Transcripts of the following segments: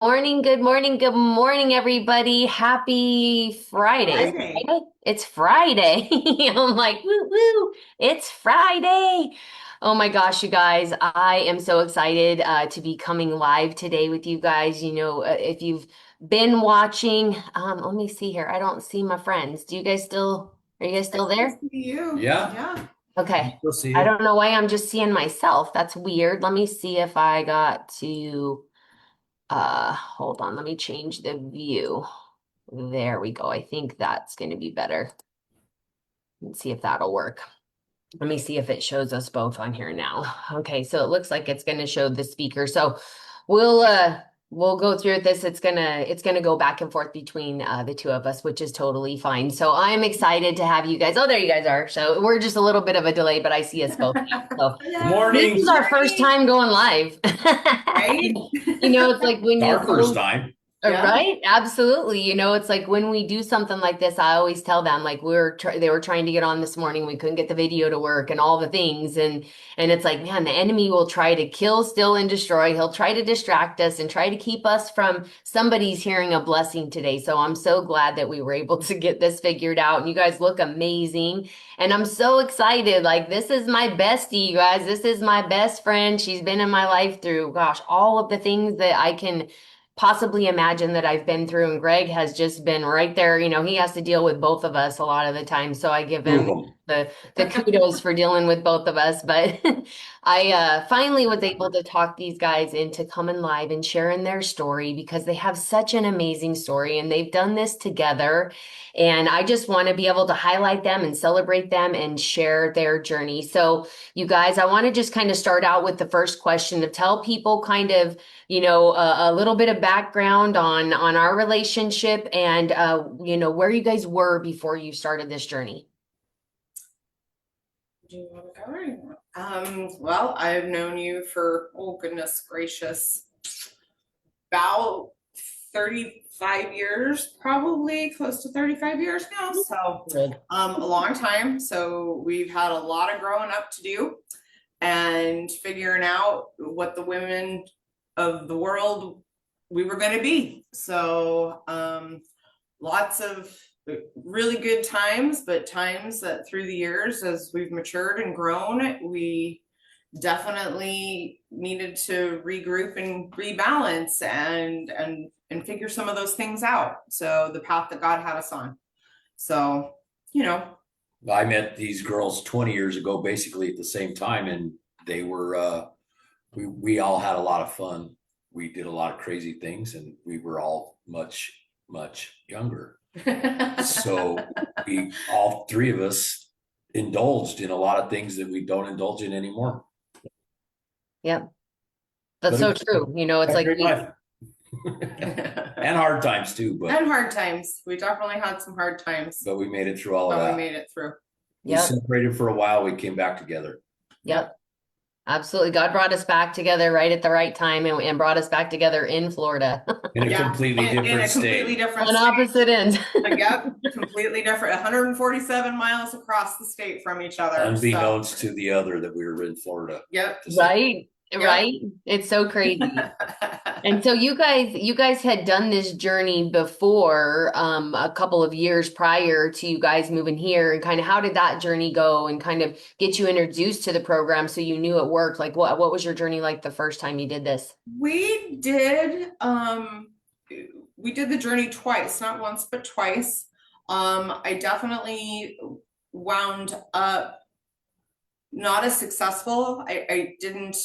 Morning, good morning, good morning, everybody. Happy Friday. Is it Friday. Friday? It's Friday. I'm like, woo woo, it's Friday. Oh my gosh, you guys, I am so excited to be coming live today with you guys. If you've been watching, let me see here. I don't see my friends. Are you guys I still still there? see you. Yeah, Yeah. we Okay. still see I you. don't know why I'm just seeing myself. That's weird. Let me see if I got to. Hold on, let me change the view. There we go. I think that's going to be better. Let's see if that'll work. Let me see if it shows us both on here now. Okay, so it looks like it's going to show the speaker. So we'll uh we'll go through this. It's gonna go back and forth between the two of us, which is totally fine. So I'm excited to have you guys. Oh, there you guys are. So we're just a little bit of a delay, but I see us both now. So Good Hello. this morning. is It's our first Morning. time going live. Right? It's like when you our first go. time. Yeah. Right, absolutely. It's like when we do something like this, I always tell them like they were trying to get on this morning, we couldn't get the video to work and all the things and it's like, man, the enemy will try to kill, steal and destroy. He'll try to distract us and try to keep us from somebody's hearing a blessing today. So I'm so glad that we were able to get this figured out and you guys look amazing. And I'm so excited. Like this is my bestie, you guys. This is my best friend. She's been in my life through, gosh, all of the things that I can possibly imagine that I've been through. And Greg has just been right there. He has to deal with both of us a lot of the time. So I give Two of him them. the kudos for dealing with both of us. But I finally was able to talk these guys into coming live and sharing their story because they have such an amazing story and they've done this together. And I just want to be able to highlight them and celebrate them and share their journey. So, you guys, I want to just kind of start out with the first question to tell people kind of a little bit of background on our relationship and where you guys were before you started this journey. Do you want to go or you want? Well, I've known you for, oh goodness gracious, about 35 years, probably close to 35 years now. So Good. a long time. So we've had a lot of growing up to do and figuring out what the women of the world we were going to be. So lots of really good times, but times that through the years, as we've matured and grown, we definitely needed to regroup and rebalance and figure some of those things out. So the path that God had us on. So, you know, I met these girls 20 years ago, basically at the same time, and they were we all had a lot of fun. We did a lot of crazy things, and we were all much younger. So we all three of us indulged in a lot of things that we don't indulge in anymore. Yep. That's But so it true. It's was a like great life. And hard times too, and hard times. We definitely had some hard times, but we made it through all of but we that. made it through. We yep, separated for a while. We came back together. yep. Absolutely. God brought us back together right at the right time and brought us back together in Florida In a Yeah, completely in different a completely state. different on state. opposite ends. Yep, completely different. 147 miles across the state from each other. So, Unbeknownst to the other that we were in Florida yep, at the same. Right. yep. Right. It's so crazy. And so you guys had done this journey before, a couple of years prior to you guys moving here, and kind of how did that journey go and kind of get you introduced to the program so you knew it worked? Like what was your journey like the first time you did this? we did we did the journey twice, not once but twice. I definitely wound up not as successful. I didn't,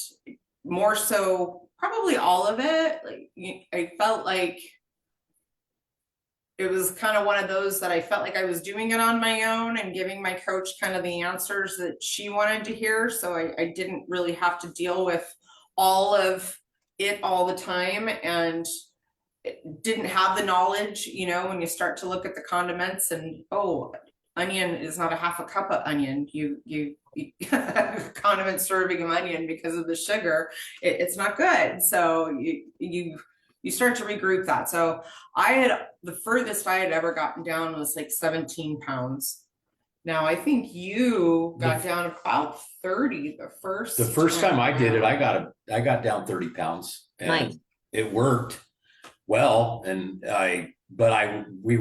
more so probably all of it. Like I felt like it was kind of one of those that I felt like I was doing it on my own and giving my coach kind of the answers that she wanted to hear. So I didn't really have to deal with all of it all the time and didn't have the knowledge, when you start to look at the condiments and, oh, onion is not a half a cup of onion. You condiment serving of onion because of the sugar, it's not good. So you start to regroup that. So the furthest I had ever gotten down was like 17 pounds. Now I think you got down about 30 The first time I did it, around. I got down 30 pounds Nice. and it worked. well, we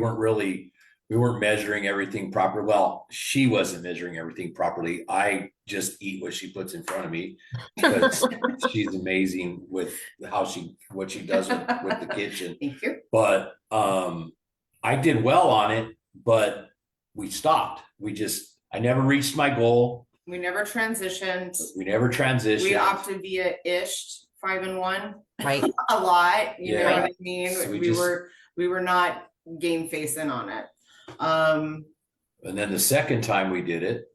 weren't measuring everything properly. Well, she wasn't measuring everything properly. I just eat what she puts in front of me because she's amazing with what she does with the kitchen. Thank you. But I did well on it, but we stopped. I never reached my goal. We never transitioned. We never transitioned. We opted via ISH 5 and 1. Right. A lot, you know Yeah. what I mean? So we were not game facing on it. And then the second time we did it,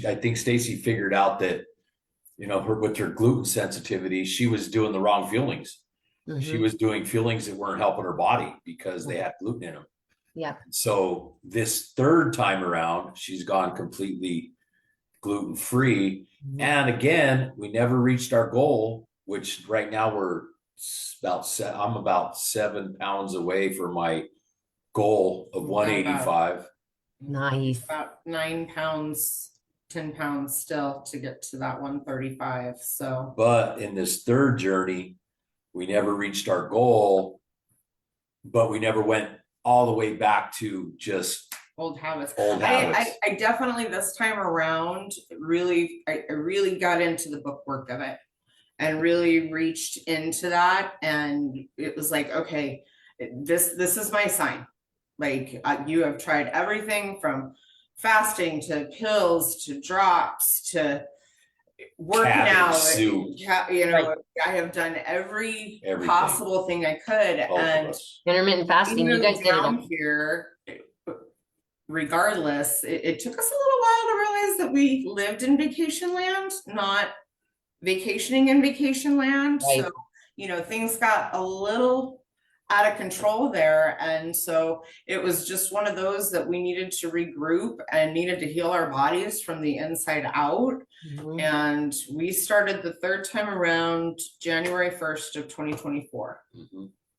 I think Stacy figured out that, with her gluten sensitivity, she was doing the wrong fillings. She was doing fillings that weren't helping her body because they had gluten in them. Yeah. So this third time around, she's gone completely gluten free. And again, we never reached our goal, which right now I'm about 7 pounds away from my goal of 185. Nice. About 9 pounds, 10 pounds still to get to that 135. So, But in this third journey, we never reached our goal, but we never went all the way back to just old habits. Old habits. I definitely this time around I really got into the bookwork of it and really reached into that. And it was like, okay, this is my sign. Like you have tried everything from fasting to pills to drops to working out. Right. I have done everything possible thing I could. Both of And us. Intermittent fasting, you guys did it all. down here, regardless, it took us a little while to realize that we lived in vacation land, not vacationing in vacation land. Right. So, things got a little out of control there. And so it was just one of those that we needed to regroup and needed to heal our bodies from the inside out. And we started the third time around January 1st of 2024.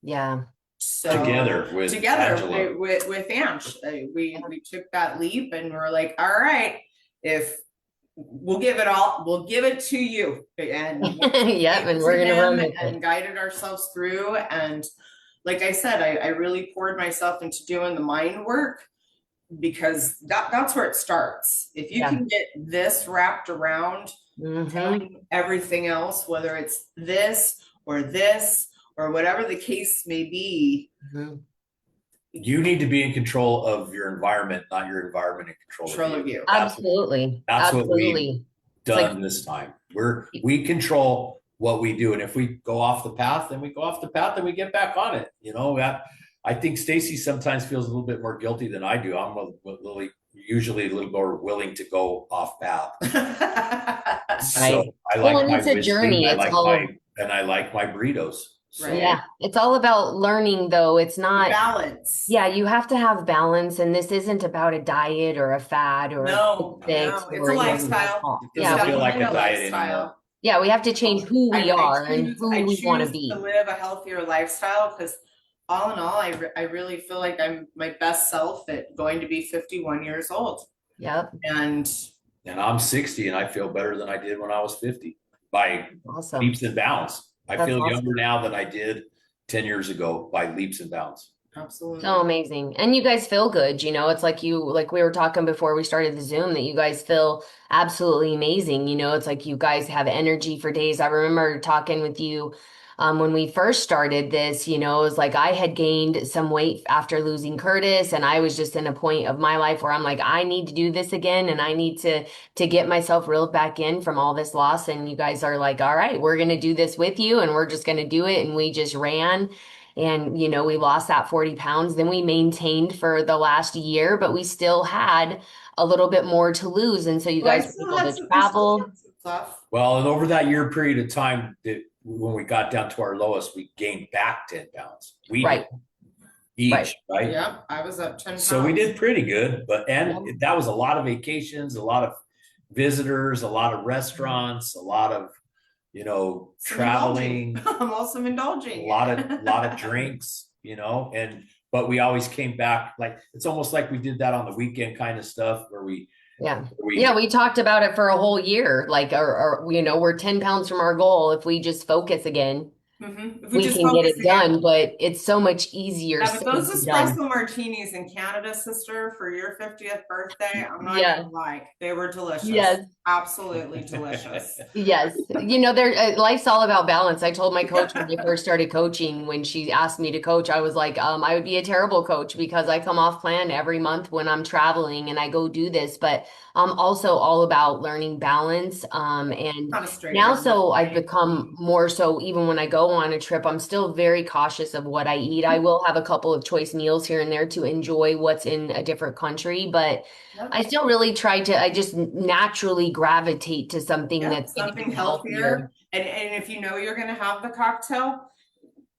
Yeah. So together with Angela. with Ange, we took that leap and we're like, all right, if we'll give it to you. And yep, and we're gonna run with and it. guided ourselves through. And like I said, I really poured myself into doing the mind work because that's where it starts. If you can get this wrapped around telling everything else, whether it's this or whatever the case may be, you need to be in control of your environment, not your environment in control of you. Absolutely. That's Absolutely. what we've done this time. We control what we do, and if we go off the path, then we go off the path, and we get back on it. I think Stacy sometimes feels a little bit more guilty than I do. I'm usually a little more willing to go off path. So I like my it's a journey. I like my burritos. So. Right. Yeah, it's all about learning, though. It's not balance. Yeah, you have to have balance, and this isn't about a diet or a fad or no, a fix. it's a lifestyle. It doesn't feel like a diet anymore. Yeah, we have to change who we are and who we want to be. To live a healthier lifestyle because all in all, I really feel like I'm my best self at going to be 51 years old. Yep. And I'm 60 and I feel better than I did when I was 50 by leaps and bounds. I feel younger now than I did 10 years ago by leaps and bounds. Absolutely. So amazing. And you guys feel good, it's like we were talking before we started the Zoom that you guys feel absolutely amazing. It's like you guys have energy for days. I remember talking with you when we first started this, it was like I had gained some weight after losing Curtis, and I was just in a point of my life where I'm like, I need to do this again, and I need to get myself reeled back in from all this loss. And you guys are like, all right, we're going to do this with you, and we're just going to do it. And we just ran. And, we lost that 40 pounds. Then we maintained for the last year, but we still had a little bit more to lose. And so you guys were able to travel. Well, and over that year period of time, when we got down to our lowest, we gained back 10 pounds. Each, right? Yeah, I was up 10 pounds. So we did pretty good, that was a lot of vacations, a lot of visitors, a lot of restaurants, a lot of traveling. I'm also indulging. A lot of drinks, but we always came back. Like it's almost like we did that on the weekend kind of stuff where we talked about it for a whole year. Like, or we're 10 pounds from our goal if we just focus again. If we we just can get focus it again. done, but it's so much easier Yeah, but said those than done. espresso martinis in Canada, sister, for your 50th birthday, I'm not Yeah. gonna lie, they were delicious. Yes. Absolutely delicious. Yes. Life's all about balance. I told my coach when I first started coaching, when she asked me to coach, I was like, I would be a terrible coach because I come off plan every month when I'm traveling and I go do this. But I'm also all about learning balance. And Not a straight now, runner. so I've become more so even when I go on a trip, I'm still very cautious of what I eat. I will have a couple of choice meals here and there to enjoy what's in a different country, but Yep. I still really I just naturally gravitate to something Yep, that's going to something be healthier. healthier. And if you know you're gonna have the cocktail,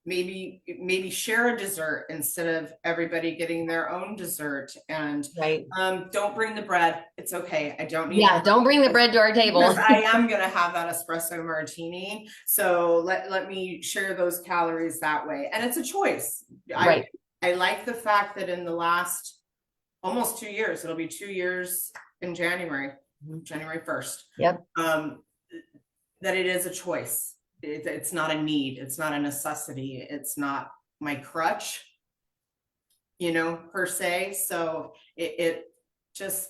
maybe share a dessert instead of everybody getting their own dessert. And Right. don't bring the bread. It's okay. I don't need the Yeah. bread Don't bring the bread to our because table. I am gonna have that espresso martini. So let me share those calories that way. And it's a choice. I Right. I like the fact that in the last almost 2 years, it'll be 2 years in January, January 1st. Yep. That it is a choice. It's not a need. It's not a necessity. It's not my crutch, per se. So it just,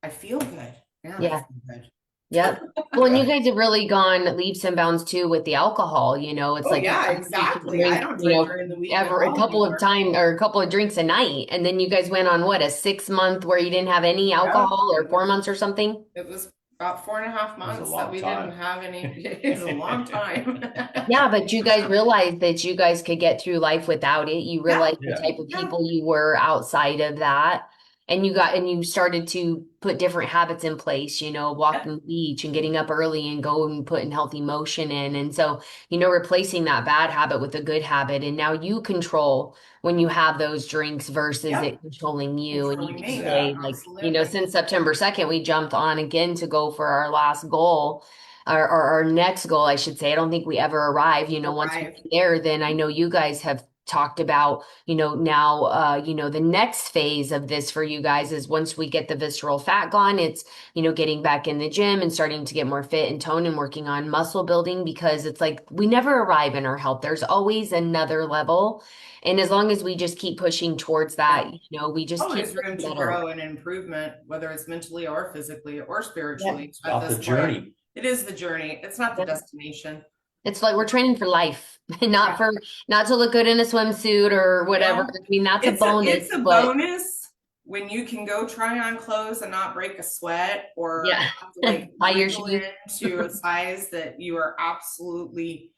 I feel good. Man, I Yeah. feel good. Yep. Well, and you guys have really gone leaps and bounds too with the alcohol. It's Oh like you yeah, guys used to exactly. I drink, don't drink during the week at ever a all couple of anymore. times or a couple of drinks a night. And then you guys went on what, a 6 month where you didn't have any Yeah, alcohol or 4 months or something? it was about 4.5 It was a months that long we didn't time. have any. It was a long time. Yeah, but you guys realized that you guys could get through life without it. You Yeah, realized the Yeah. type of yeah, people you were outside of that. And you started to put different habits in place, yeah, walking the beach and getting up early and going and putting healthy motion in. And so, replacing that bad habit with a good habit. And now you control when you have those drinks versus yeah. it controlling you. And you Controlling can me. say, Exactly. like, Absolutely. since September 2nd, we jumped on again to go for our last goal our next goal, I should say. I don't think we ever arrive. Once we Arrive. get there, then I know you guys have talked about, now, the next phase of this for you guys is once we get the visceral fat gone, it's, getting back in the gym and starting to get more fit and tone and working on muscle building because it's like we never arrive in our health. There's always another level. And as long as we just keep pushing towards Yeah. that, we just keep Always room getting to better. grow and improvement, whether it's mentally or physically or Yeah. spiritually at About this the point. journey. It is the journey. It's not the Yeah. destination. It's like we're training for life, Yeah. not to look good in a swimsuit or whatever. No, I mean, that's a it's bonus, a but bonus when you can go try on clothes and not break a sweat or yeah, have to like buy your wriggle shoes. into a size that you are absolutely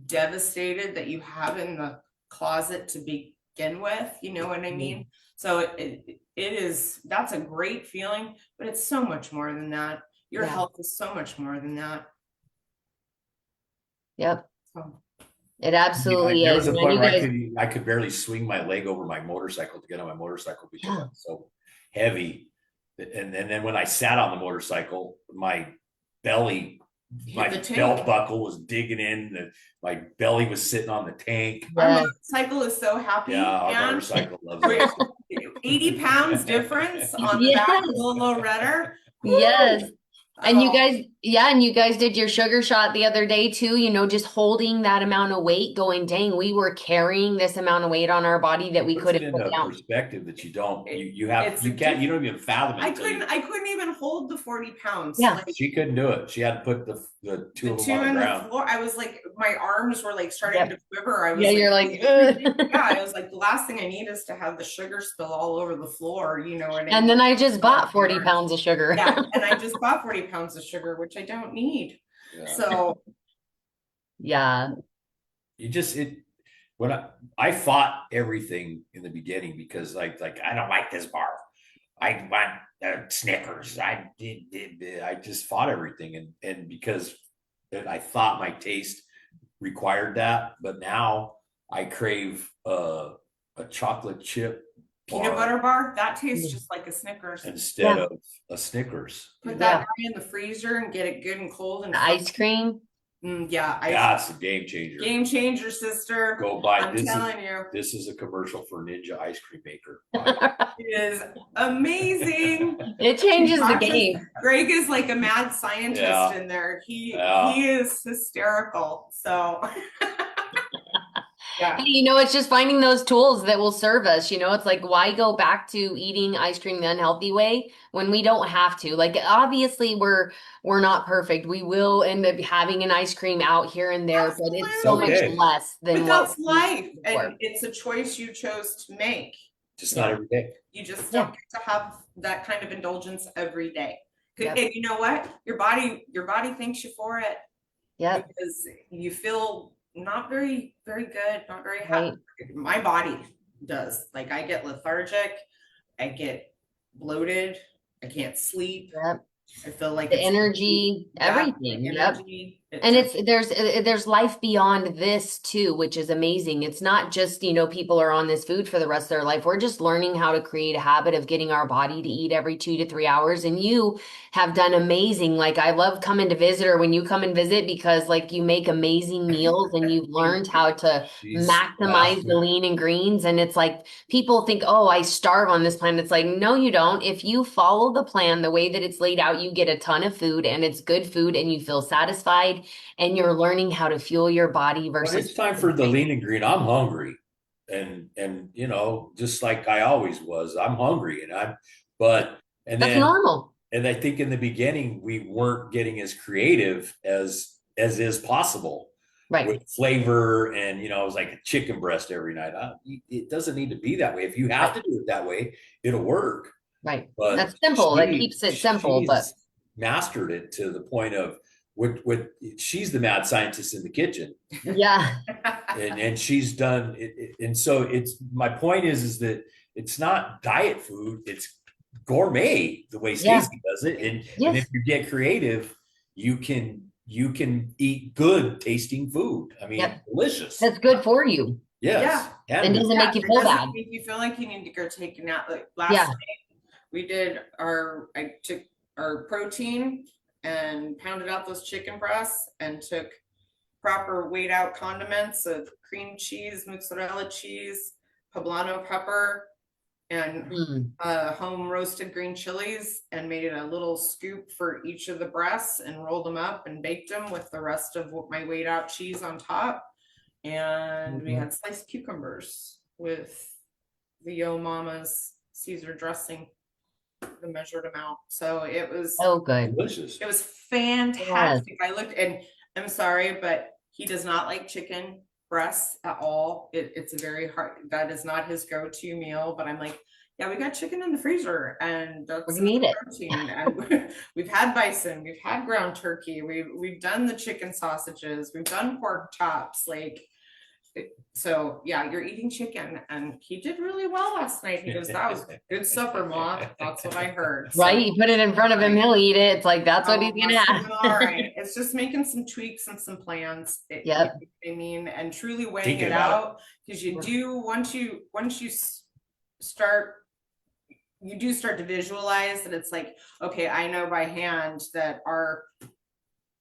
devastated that you have in the closet to begin with. You know what I mean? So it is, that's a great feeling, but it's so much more than that. Your Yeah. health is so much more than that. Yep. So, It absolutely There is, was a man. point You where guys, I could barely swing my leg over my motorcycle to get on my motorcycle because yeah, I'm so heavy. And then when I sat on the motorcycle, my belly, hit my the tank. belt buckle was digging in. My belly was sitting on the tank. Our yes, motorcycle is so happy, Yeah, our and motorcycle loves us. 80 pounds difference on the back of yes, the little redder. yes. Woo! And you Oh, guys, yeah, and you guys did your sugar shot the other day too, just holding that amount of weight, going, dang, we were carrying this amount of weight on our body that we Puts it couldn't put into a down. perspective that you don't, it's a you don't even fathom it. I couldn't even hold the 40 pounds. Yeah. Like She couldn't do it. She had to put the two the of them two on the in the ground. floor, I was like, my arms were like starting Yep. to quiver. I was Yeah, like, you're like, yeah, I was like, the last thing I need is to have the sugar spill all over the floor. You know what I and mean? then I just All bought over my 40 arms. pounds of sugar. Yeah, and I just bought 40 pounds of sugar, which I don't need. Yeah. So Yeah. You just when I fought everything in the beginning because like I don't like this bar. I want Snickers. I just fought everything and because I thought my taste required that, but now I crave a chocolate chip peanut bar butter bar, that tastes just like a Snickers. instead Yeah. of a Snickers. Put Yeah. that guy in the freezer and get it good and cold and The ice cream. yeah, That's a game changer. game changer, sister. Go buy I'm telling you, this is a commercial for Ninja ice cream maker. it is amazing. It changes the Watches- game. Greg is like a mad scientist Yeah. in there. He Yeah. is hysterical. So Yeah. You know, it's just finding those tools that will serve us. You know, it's like, why go back to eating ice cream the unhealthy way when we don't have to? Like, obviously, we're not perfect. We will end up having an ice cream out here and there, but it's It's so much Absolutely. okay. less But than what that's we life. And before. it's a choice you chose to make. Just Yeah. not every day. You just don't Yeah. get to have that kind of indulgence every day. Yep. And you know what? Your body thanks you for it Yep. because you feel not very, very good, not very happy. Right. My body does. Like I get lethargic, I get bloated, I can't sleep. Yep. I feel like The it's energy, yeah, my everything. Yep. energy. It And just there's life beyond this too, which is amazing. It's not just, you know, people are on this food for the rest of their life. We're just learning how to create a habit of getting our body to eat every 2 to 3 hours. And you have done amazing. Like I love coming to visit or when you come and visit because like you make amazing meals and you've thank learned you. how to Yeah. maximize the lean and greens. And it's like people think, oh, I starve on this plan. It's like, no, you don't. If you follow the plan the way that it's laid out, you get a ton of food and it's good food and you feel satisfied and you're learning how to fuel your body When versus it's time for the lean and green, I'm hungry. And you know, just like I always was, I'm hungry but and that's then normal. and I think in the beginning we weren't getting as creative as is possible with Right. flavor and you know, it was like a chicken breast every night. It doesn't need to be that way. If you have Right. to do it that way, it'll work. Right. But That's simple. That keeps it simple, but she's mastered it to the point of what she's the mad scientist in the kitchen yeah. and she's done it, and so it's my point is that it's not diet food, it's gourmet the way Yeah. Stacy does it, and if Yes. you get creative you can eat good tasting food. I mean Yep. delicious. That's good for you Yes, Yeah. can and be. doesn't Yeah. make you It feel doesn't bad. make you feel like you need to go take a nap. Like last Yeah. night, I took our protein and pounded out those chicken breasts and took proper weighed out condiments of cream cheese, mozzarella cheese, poblano pepper, and Mm. home roasted green chilies and made a little scoop for each of the breasts and rolled them up and baked them with the rest of my weighed out cheese on top. And we Mhm. had sliced cucumbers with the Yo Mama's Caesar dressing, the measured amount. So Oh, good. Delicious. it was Yes. fantastic. I looked and I'm sorry, but he does not like chicken breasts at all. It's a very hard, that is not his go-to meal, but I'm like, yeah, we got chicken in the freezer and We're that's gonna eat it. protein. And we've had bison, we've had ground turkey, we've done the chicken sausages, we've done pork chops, like so yeah, you're eating chicken, and he did really well last night. He goes, "That was good supper, Mom." That's what I heard. Right? So You put it in front of him, he'll eat it. It's like that's what I he's gonna must have have. been all right. It's just making some tweaks and some plans. Yep. I mean, and truly weighing Thinking it about out because you do once you start you do start to visualize that it's like, okay, I know by hand that our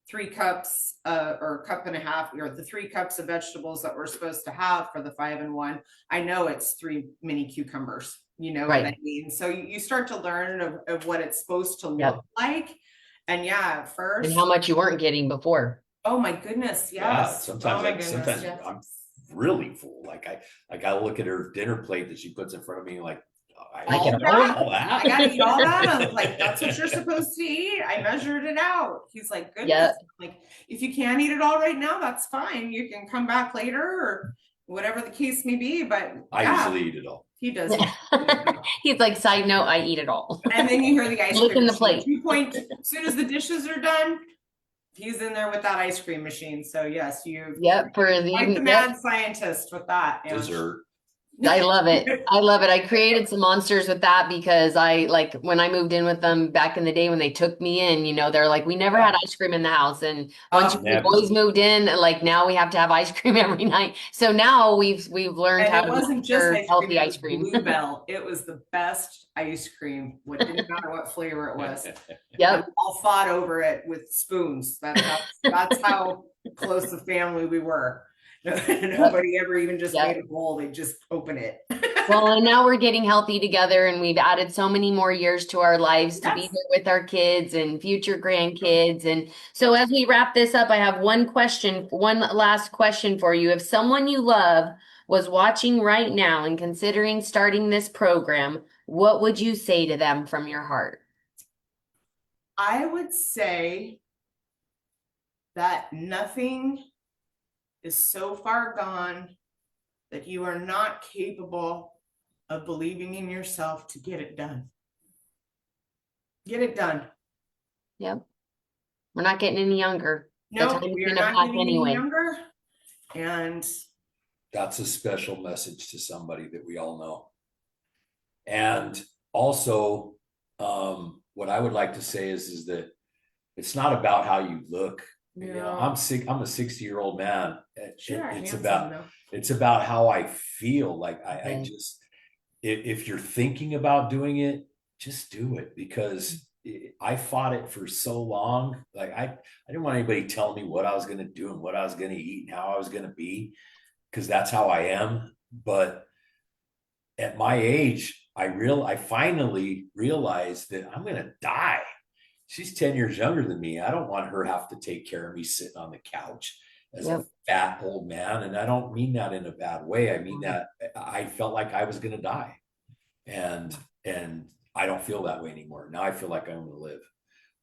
3 cups or a cup and a half, or the 3 cups of vegetables that we're supposed to have for the 5-in-1, I know it's 3 mini cucumbers. You know what I Right. mean? So you start to learn of what it's supposed to Yep. look like. And yeah, at And how first, much you weren't getting before. oh my goodness, yeah, yes. sometimes Oh my goodness, yes. I'm really full. Like I look at her dinner plate that she puts in front of me, like I All can I that, only. all I that. gotta eat all that. I'm like, that's what you're supposed to eat. I measured it out. He's like, goodness. Yep. Like, if you can't eat it all right now, that's fine. You can come back later or whatever the case may be. But I yeah, usually eat it all. he does eat. He's like, side note, I eat it all. And then you hear the ice cream Licking the machine. plate. 2 point, as soon as the dishes are done, he's in there with that ice cream machine. So yes, you've Yep. For quite the the yep. mad scientist with that. And Dessert. I love it. I love it. I created some monsters with that because I like when I moved in with them back in the day when they took me in, you know, they're like, we never had Yeah. ice cream in the house. And once the Never. boys moved in, like now we have to have ice cream every night. So now we've learned And how it to wasn't just master ice cream, healthy it ice was cream. Bluebell. It was the best ice cream. What didn't matter what flavor it was. And Yep. all fought over it with spoons. That's how close the family we were. Nobody ever even just Yep. made a bowl, they just open it. Well, and now we're getting healthy together, and we've added so many more years to our lives to be Yes. here with our kids and future grandkids. And so, as we wrap this up, I have one last question for you. If someone you love was watching right now and considering starting this program, what would you say to them from your heart? I would say that nothing is so far gone that you are not capable of believing in yourself to get it done. Get it done. Yep. We're not getting any younger. The No, time's we are gonna not pass getting any anyway. younger. And That's a special message to somebody that we all know. And also, what I would like to say is that it's not about how you look. You know, no, I'm sick. I'm a 60-year-old man. sure, It's handsome about though. it's about how I feel. Like I Okay. just if you're thinking about doing it, just do it because I fought it for so long. Like I didn't want anybody telling me what I was going to do and what I was going to eat and how I was going to be because that's how I am. But at my age, I finally realized that I'm gonna die. She's 10 years younger than me. I don't want her have to take care of me sitting on the couch as a Yep. fat old man. And I don't mean that in a bad way. I mean that I felt like I was gonna die. And I don't feel that way anymore. Now I feel like I'm gonna live.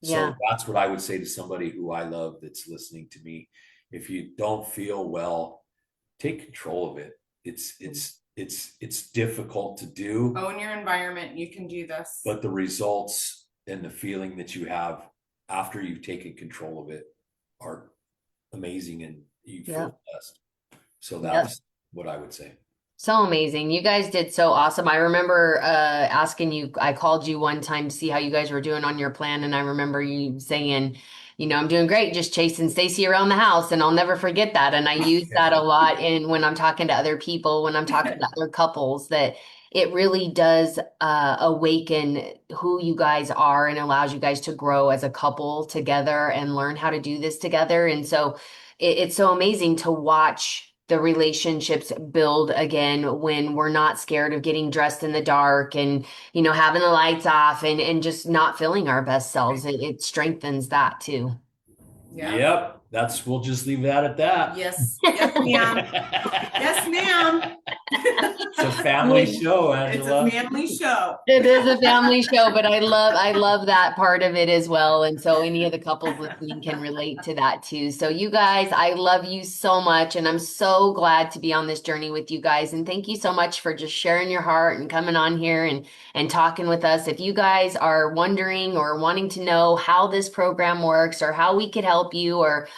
Yeah. So that's what I would say to somebody who I love that's listening to me. If you don't feel well, take control of it. It's difficult to do, Own your environment. You can do this. but the results and the feeling that you have after you've taken control of it are amazing and you Yep. feel blessed. So Yep. that's what I would say. So amazing. You guys did so awesome. I remember asking you, I called you one time to see how you guys were doing on your plan. And I remember you saying, I'm doing great, just chasing Stacy around the house. And I'll never forget that. And I use that a lot in when I'm talking to other people, when I'm talking to other couples, that it really does awaken who you guys are and allows you guys to grow as a couple together and learn how to do this together. And so it's so amazing to watch the relationships build again when we're not scared of getting dressed in the dark and having the lights off and just not feeling our best selves. It strengthens that too. Yeah. Yep. We'll just leave that at that. Yes. Yes, ma'am. Yes, ma'am. It's a family show, It's Angela. a family show. It is a family show, but I love that part of it as well. And so any of the couples listening can relate to that too. So you guys, I love you so much and I'm so glad to be on this journey with you guys. And thank you so much for just sharing your heart and coming on here and talking with us. If you guys are wondering or wanting to know how this program works or how we could help you or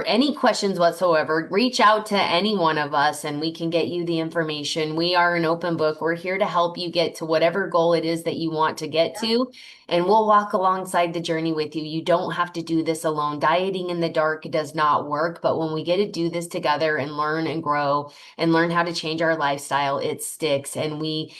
any questions whatsoever, reach out to any one of us and we can get you the information. We are an open book. We're here to help you get to whatever goal it is that you want to get to, and we'll walk alongside the journey with you. You don't have to do this alone. Dieting in the dark does not work, but when we get to do this together and learn and grow and learn how to change our lifestyle, it sticks and we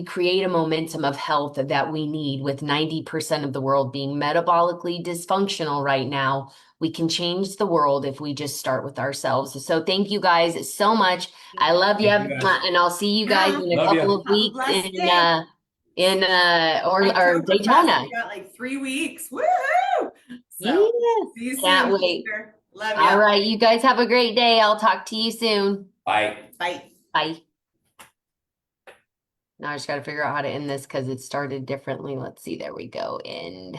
create a momentum of health that we need with 90% of the world being metabolically dysfunctional right now. We can change the world if we just start with ourselves. So thank you guys so much. I love you, Thank you guys. and I'll see you guys in a Love couple you. of Have a weeks blessed day. or Oktoberfest. Daytona. We got like 3 weeks. Woohoo! So Yes, see you can't soon, wait. sister. Love All ya. right, you guys have a great day. I'll talk to you soon. Bye. Bye. Bye. Now I just got to figure out how to end this because it started differently. Let's see. There we go. End.